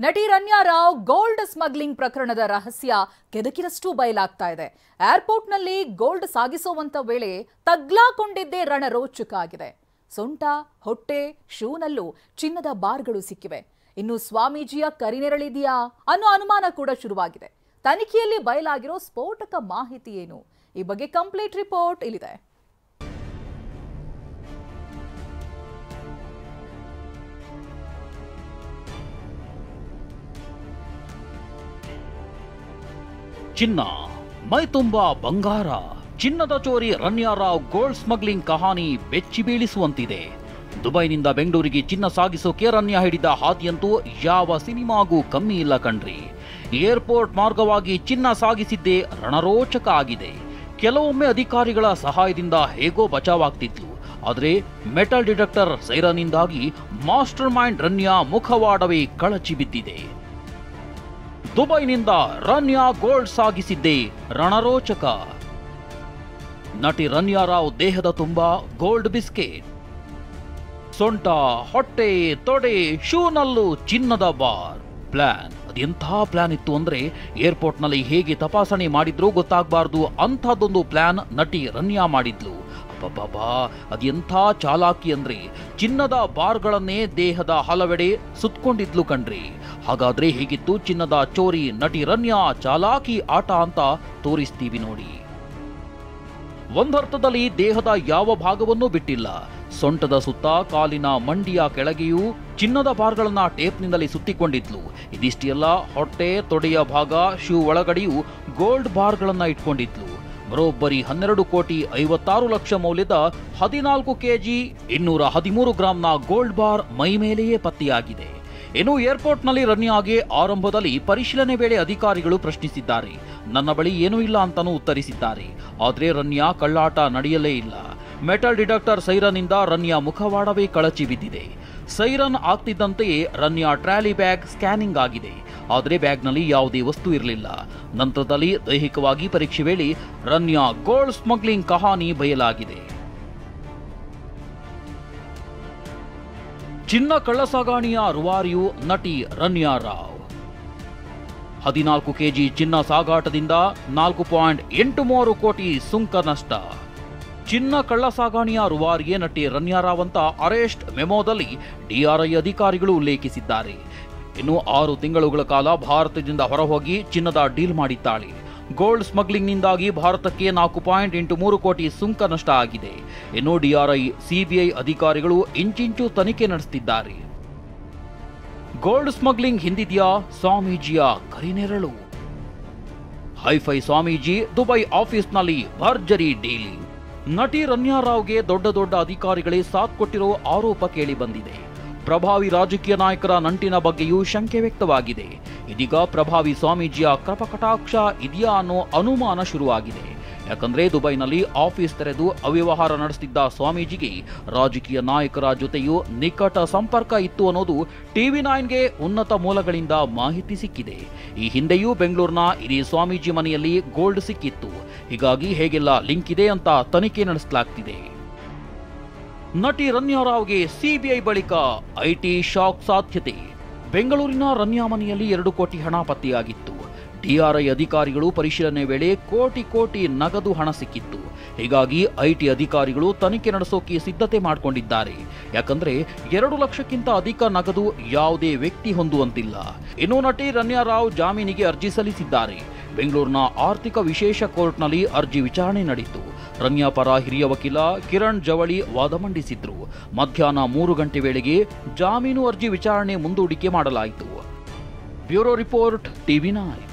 ನಟಿ Ranya Rao gold smuggling ಪ್ರಕರಣದ ರಹಸ್ಯ ಕೆದಕಿರಷ್ಟು ಬಯಲಾಗ್ತಾ ಇದೆ. ಏರ್ಪೋರ್ಟ್ನಲ್ಲಿ ಗೋಲ್ಡ್ ಸಾಗಿಸುವಂತ ವೇಳೆ ತಗ್ಲಾಕೊಂಡಿದ್ದೇ ರಣರೋಚಕ ಆಗಿದೆ. ಸೊಂಟ, ಹೊಟ್ಟೆ, ಶೂನಲ್ಲೂ ಚಿನ್ನದ ಬಾರ್ಗಳು ಸಿಕ್ಕಿವೆ. ಇನ್ನು ಸ್ವಾಮೀಜಿಯ ಕರಿನೆರಳಿದೆಯಾ ಅನ್ನೋ ಅನುಮಾನ ಕೂಡ ಶುರುವಾಗಿದೆ. ತನಿಖೆಯಲ್ಲಿ ಬಯಲಾಗಿರೋ ಸ್ಫೋಟಕ ಮಾಹಿತಿ ಏನು? ಈ ಬಗ್ಗೆ ಕಂಪ್ಲೀಟ್ ರಿಪೋರ್ಟ್ ಇಲ್ಲಿದೆ. ಚಿನ್ನ, ಮೈತುಂಬ ಬಂಗಾರ, ಚಿನ್ನದ ಚೋರಿ ರನ್ಯಾ ರಾವ್ ಗೋಲ್ಡ್ ಸ್ಮಗ್ಲಿಂಗ್ ಕಹಾನಿ ಬೆಚ್ಚಿ ಬೀಳಿಸುವಂತಿದೆ. ದುಬೈನಿಂದ ಬೆಂಗಳೂರಿಗೆ ಚಿನ್ನ ಸಾಗಿಸೋಕೆ ರನ್ಯಾ ಹಿಡಿದ ಹಾದಿಯಂತೂ ಯಾವ ಸಿನಿಮಾಗೂ ಕಮ್ಮಿ ಇಲ್ಲ ಕಣ್ರಿ. ಏರ್ಪೋರ್ಟ್ ಮಾರ್ಗವಾಗಿ ಚಿನ್ನ ಸಾಗಿಸಿದ್ದೇ ರಣರೋಚಕ ಆಗಿದೆ. ಕೆಲವೊಮ್ಮೆ ಅಧಿಕಾರಿಗಳ ಸಹಾಯದಿಂದ ಹೇಗೋ ಬಚಾವಾಗ್ತಿದ್ಲು. ಆದರೆ ಮೆಟಲ್ ಡಿಟೆಕ್ಟರ್ ಸೈರನ್ನಿಂದಾಗಿ ಮಾಸ್ಟರ್ ಮೈಂಡ್ ರನ್ಯಾ ಮುಖವಾಡವೇ ಕಳಚಿ ಬಿದ್ದಿದೆ. ದುಬೈನಿಂದ ರನ್ಯಾ ಗೋಲ್ಡ್ ಸಾಗಿಸಿದ್ದೇ ರಣರೋಚಕ. ನಟಿ ರನ್ಯಾ ರಾವ್ ದೇಹದ ತುಂಬಾ ಗೋಲ್ಡ್ ಬಿಸ್ಕೆಟ್, ಸೊಂಟ, ಹೊಟ್ಟೆ, ತೊಡೆ, ಶೂನಲ್ಲೂ ಚಿನ್ನದ ಬಾರ್. ಪ್ಲಾನ್ ಅದೆಂಥ ಪ್ಲಾನ್ ಇತ್ತು ಅಂದ್ರೆ ಏರ್ಪೋರ್ಟ್ನಲ್ಲಿ ಹೇಗೆ ತಪಾಸಣೆ ಮಾಡಿದ್ರೂ ಗೊತ್ತಾಗಬಾರ್ದು ಅಂಥದ್ದೊಂದು ಪ್ಲಾನ್ ನಟಿ ರನ್ಯಾ ಮಾಡಿದ್ಲು. ಅಬ್ಬಬ್ಬಾ, ಅದೆಂಥ ಚಾಲಾಕಿ ಅಂದ್ರೆ ಚಿನ್ನದ ಬಾರ್ಗಳನ್ನೇ ದೇಹದ ಹಲವೆಡೆ ಸುತ್ಕೊಂಡಿದ್ಲು ಕಣ್ರಿ. ಹಾಗಾದ್ರೆ ಹೇಗಿತ್ತು ಚಿನ್ನದ ಚೋರಿ ನಟಿ ರನ್ಯಾ ಚಾಲಾಕಿ ಆಟ ಅಂತ ತೋರಿಸ್ತೀವಿ ನೋಡಿ. ಒಂದರ್ಥದಲ್ಲಿ ದೇಹದ ಯಾವ ಭಾಗವನ್ನೂ ಬಿಟ್ಟಿಲ್ಲ. ಸೊಂಟದ ಸುತ್ತ, ಕಾಲಿನ ಮಂಡಿಯ ಕೆಳಗೆಯೂ ಚಿನ್ನದ ಬಾರ್ಗಳನ್ನ ಟೇಪ್ನಿಂದಲೇ ಸುತ್ತಿಕೊಂಡಿದ್ಲು. ಇದಿಷ್ಟೇ ಅಲ್ಲ, ಹೊಟ್ಟೆ, ತೊಡೆಯ ಭಾಗ, ಶೂ ಒಳಗಡೆಯೂ ಗೋಲ್ಡ್ ಬಾರ್ಗಳನ್ನ ಇಟ್ಕೊಂಡಿದ್ಲು. ಬರೋಬ್ಬರಿ 12,56,00,000 ಮೌಲ್ಯದ 14 ಕೆಜಿ 213 ಗ್ರಾಂನ ಗೋಲ್ಡ್ ಬಾರ್ ಮೈ ಮೇಲೆಯೇ ಪತ್ತೆಯಾಗಿದೆ. ಇನ್ನು ಏರ್ಪೋರ್ಟ್ನಲ್ಲಿ ರನ್ಯಾಗೆ ಆರಂಭದಲ್ಲಿ ಪರಿಶೀಲನೆ ವೇಳೆ ಅಧಿಕಾರಿಗಳು ಪ್ರಶ್ನಿಸಿದ್ದಾರೆ. ನನ್ನ ಬಳಿ ಏನೂ ಇಲ್ಲ ಅಂತಾನೂ ಉತ್ತರಿಸಿದ್ದಾರೆ. ಆದರೆ ರನ್ಯಾ ಕಳ್ಳಾಟ ನಡೆಯಲೇ ಇಲ್ಲ. ಮೆಟಲ್ ಡಿಟೆಕ್ಟರ್ ಸೈರನ್ನಿಂದ ರನ್ಯಾ ಮುಖವಾಡವೇ ಕಳಚಿ ಬಿದ್ದಿದೆ. ಸೈರನ್ ಆಗ್ತಿದ್ದಂತೆಯೇ ರನ್ಯಾ ಟ್ರಾಲಿ ಬ್ಯಾಗ್ ಸ್ಕ್ಯಾನಿಂಗ್ ಆಗಿದೆ. ಆದರೆ ಬ್ಯಾಗ್ನಲ್ಲಿ ಯಾವುದೇ ವಸ್ತು ಇರಲಿಲ್ಲ. ನಂತರದಲ್ಲಿ ದೈಹಿಕವಾಗಿ ಪರೀಕ್ಷೆ ವೇಳೆ ರನ್ಯಾ ಗೋಲ್ಡ್ ಸ್ಮಗ್ಲಿಂಗ್ ಕಹಾನಿ ಬಯಲಾಗಿದೆ. ಚಿನ್ನ ಕಳ್ಳಸಾಗಣೆಯ ರೂವಾರಿಯು ನಟಿ ರನ್ಯಾ ರಾವ್. 14 ಕೆಜಿ ಚಿನ್ನ ಸಾಗಾಟದಿಂದ 4.83 ಕೋಟಿ ಸುಂಕ ನಷ್ಟ. ಚಿನ್ನ ಕಳ್ಳಸಾಗಣೆಯ ರೂವಾರಿಗೆ ನಟಿ ರನ್ಯಾ ರಾವ್ ಅಂತ ಅರೆಸ್ಟ್ ಮೆಮೊದಲ್ಲಿ ಡಿಆರ್ಐ ಅಧಿಕಾರಿಗಳು ಉಲ್ಲೇಖಿಸಿದ್ದಾರೆ. ಇನ್ನು 6 ತಿಂಗಳುಗಳ ಕಾಲ ಭಾರತದಿಂದ ಹೊರಹೋಗಿ ಚಿನ್ನದ ಡೀಲ್ ಮಾಡಿದ್ದಾಳೆ. ಗೋಲ್ಡ್ ಸ್ಮಗ್ಲಿಂಗ್ನಿಂದಾಗಿ ಭಾರತಕ್ಕೆ 4.83 ಕೋಟಿ ಸುಂಕ ನಷ್ಟ ಆಗಿದೆ. ಇನ್ನು ಡಿಆರ್ಐ, ಸಿಬಿಐ ಅಧಿಕಾರಿಗಳು ಇಂಚಿಂಚು ತನಿಖೆ ನಡೆಸುತ್ತಿದ್ದಾರೆ. ಗೋಲ್ಡ್ ಸ್ಮಗ್ಲಿಂಗ್ ಹಿಂದಿದೆಯಾ ಸ್ವಾಮೀಜಿಯ ಕರಿನೆರಳು? ಹೈಫೈ ಸ್ವಾಮೀಜಿ ದುಬೈ ಆಫೀಸ್ನಲ್ಲಿ ಭರ್ಜರಿ ಡೀಲಿಂಗ್. ನಟಿ ರನ್ಯಾ ರಾವ್ಗೆ ದೊಡ್ಡ ದೊಡ್ಡ ಅಧಿಕಾರಿಗಳೇ ಸಾಥ್ ಕೊಟ್ಟಿರೋ ಆರೋಪ ಕೇಳಿ ಬಂದಿದೆ. ಪ್ರಭಾವಿ ರಾಜಕೀಯ ನಾಯಕರ ನಂಟಿನ ಬಗ್ಗೆಯೂ ಶಂಕೆ ವ್ಯಕ್ತವಾಗಿದೆ. ಇದೀಗ ಪ್ರಭಾವಿ ಸ್ವಾಮೀಜಿಯ ಕೃಪಕಟಾಕ್ಷ ಇದೆಯಾ ಅನ್ನೋ ಅನುಮಾನ ಶುರುವಾಗಿದೆ. ಯಾಕಂದ್ರೆ ದುಬೈನಲ್ಲಿ ಆಫೀಸ್ ತೆರೆದು ಅವ್ಯವಹಾರ ನಡೆಸುತ್ತಿದ್ದ ಸ್ವಾಮೀಜಿಗೆ ರಾಜಕೀಯ ನಾಯಕರ ಜೊತೆಯೂ ನಿಕಟ ಸಂಪರ್ಕ ಇತ್ತು ಅನ್ನೋದು TV9ಗೆ ಉನ್ನತ ಮೂಲಗಳಿಂದ ಮಾಹಿತಿ ಸಿಕ್ಕಿದೆ. ಈ ಹಿಂದೆಯೂ ಬೆಂಗಳೂರಿನ ಇದೇ ಸ್ವಾಮೀಜಿ ಮನೆಯಲ್ಲಿ ಗೋಲ್ಡ್ ಸಿಕ್ಕಿತ್ತು. ಹೀಗಾಗಿ ಹೇಗೆಲ್ಲ ಲಿಂಕ್ ಇದೆ ಅಂತ ತನಿಖೆ ನಡೆಸಲಾಗ್ತಿದೆ. ನಟಿ ರನ್ಯಾ ರಾವ್ಗೆ ಸಿಬಿಐ ಬಳಿಕ ಐಟಿ ಶಾಕ್ ಸಾಧ್ಯತೆ. ಬೆಂಗಳೂರಿನ ರನ್ಯಾ ಮನೆಯಲ್ಲಿ 2 ಕೋಟಿ ಹಣ ಪತ್ತೆಯಾಗಿತ್ತು. ಡಿಆರ್ಐ ಅಧಿಕಾರಿಗಳು ಪರಿಶೀಲನೆ ವೇಳೆ ಕೋಟಿ ನಗದು ಹಣ ಸಿಕ್ಕಿತ್ತು. ಹೀಗಾಗಿ ಐಟಿ ಅಧಿಕಾರಿಗಳು ತನಿಖೆ ನಡೆಸೋಕೆ ಸಿದ್ಧತೆ ಮಾಡಿಕೊಂಡಿದ್ದಾರೆ. ಯಾಕಂದ್ರೆ 2 ಲಕ್ಷಕ್ಕಿಂತ ಅಧಿಕ ನಗದು ಯಾವುದೇ ವ್ಯಕ್ತಿ ಹೊಂದುವಂತಿಲ್ಲ. ಇನ್ನು ನಟಿ ರನ್ಯಾ ರಾವ್ ಜಾಮೀನಿಗೆ ಅರ್ಜಿ ಸಲ್ಲಿಸಿದ್ದಾರೆ. ಬೆಂಗಳೂರಿನ ಆರ್ಥಿಕ ವಿಶೇಷ ಕೋರ್ಟ್ನಲ್ಲಿ ಅರ್ಜಿ ವಿಚಾರಣೆ ನಡೆಯಿತು. ರನ್ಯಾ ಪರ ಹಿರಿಯ ವಕೀಲ ಕಿರಣ್ ಜವಳಿ ವಾದ ಮಂಡಿಸಿದ್ರು. ಮಧ್ಯಾಹ್ನ 3 ಗಂಟೆ ವೇಳೆಗೆ ಜಾಮೀನು ಅರ್ಜಿ ವಿಚಾರಣೆ ಮುಂದೂಡಿಕೆ ಮಾಡಲಾಯಿತು. Bureau report TV9.